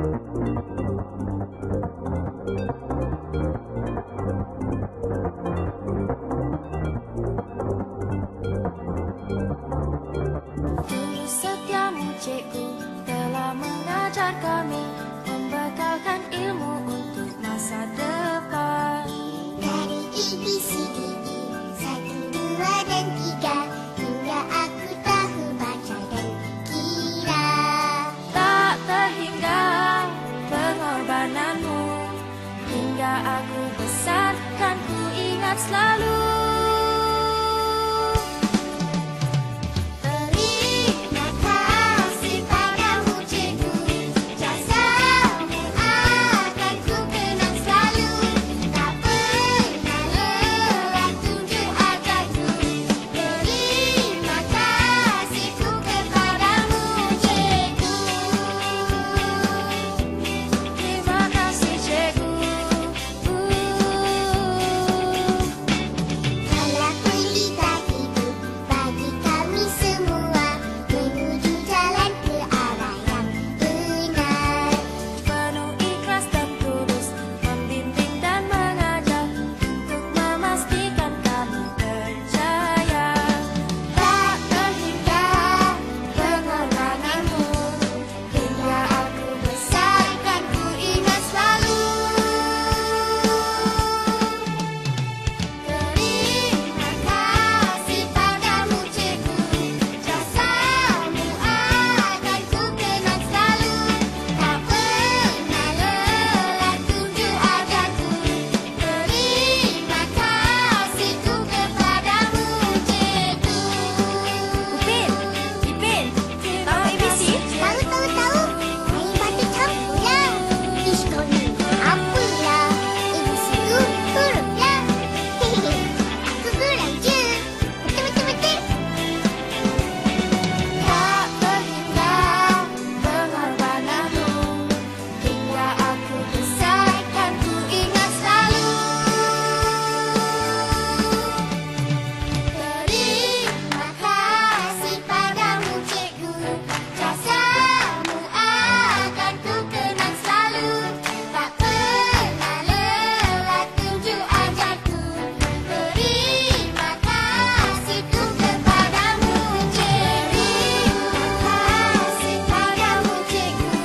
Guru setiamu cikgu telah mengajar kami, membekalkan ilmu untuk masa depan. Dari ABCDE 1, 2 dan 3 hingga aku tahu baca dan kira. Tak terhingga pengorbananmu, hingga aku besar kan ku ingat selalu. Terima kasih padamu cikgu, jasamu akan ku kenang selalu. Tak pernah lelah tunjuk ajarku. Terima kasihku kepadamu cikgu. Terima kasih cikgu. Kala pelita hidup bagi kami semua, menuju jalan ke arah yang benar. Penuh ikhlas dan tulus, membimbing dan mengajar, untuk memastikan kami berjaya. Tak terhingga pengorbananmu, hingga aku besar kan ku ingat selalu. Terima kasih padamu cikgu, jasamu akan ku kenang selalu. Tak pernah lelah tunjuk ajarku. Terima kasihku kepadamu cikgu. Upin, Ipin, tahu ABC? Tahu. Main batu campur lah. Ish kau ni, apalah. ABC tu huruf lah. Aku kurang je. Betul. Tak terhingga pengorbananmu, hingga aku besar kan ku ingat selalu. Terima kasih padamu cikgu, jasamu akan ku kenang selalu. Tak pernah lelah tunjuk ajarku. Terima kasihku kepadamu cikgu. Terima kasih padamu cikgu,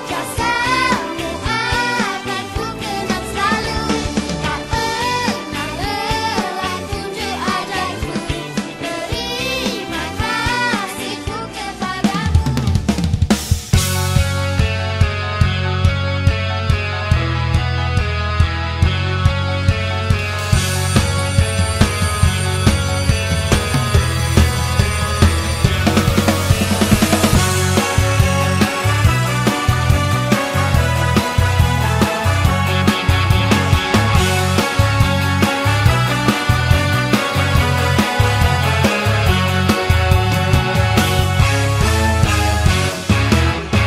jasamu akan ku kenang selalu. Tak pernah lelah tunjuk ajarku. Terima kasihku kepadamu.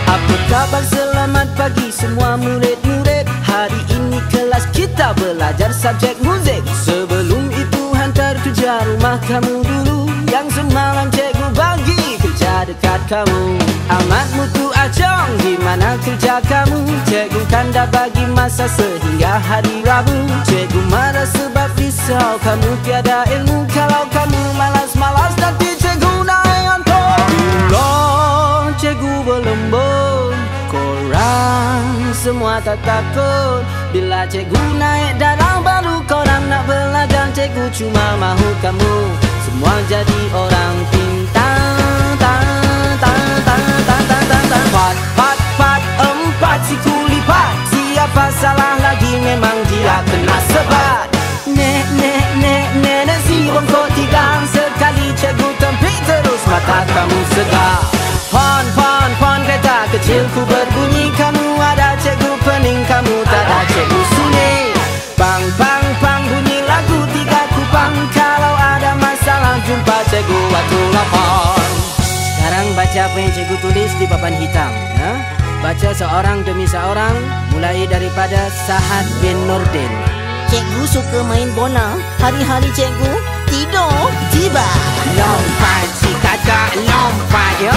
Apa kabar, selamat pagi semua murid-murid. Hari ini kelas kita belajar subjek muzik. Sebelum itu hantar kerja rumah kamu dulu, yang semalam cikgu bagi kerja dekat kamu. Amat mutu acong, di mana kerja kamu? Cikgu kan dah bagi masa sehingga hari Rabu. Cikgu marah sebab risau kamu tiada ilmu. Kalau kamu malas-malas nanti cikgu naik hantar. Belum cikgu berlembut, korang semua tak takut. Bila cikgu naik darah baru korang nak belajar. Cikgu cuma mahu kamu semua jadi orang pintar. Pat, empat siku lipat. Siapa salah lagi memang dia kena sebat. Nek si bongkok tigang. Sekali cikgu tempik terus mata kamu segar. Pon kereta kecilku berbunyi. Kamu ada cikgu pening, kamu tak ada cikgu sunyi. Pang bunyi lagu tiga kupang. Kalau ada masalah jumpa cikgu waktu lapor. Sekarang baca apa yang cikgu tulis di papan hitam, ya? Baca seorang demi seorang, mulai daripada Sahad bin Nurdin. Cikgu suka main bola. Hari-hari cikgu tidur. Tiba Lompat si kakak lompat, ya.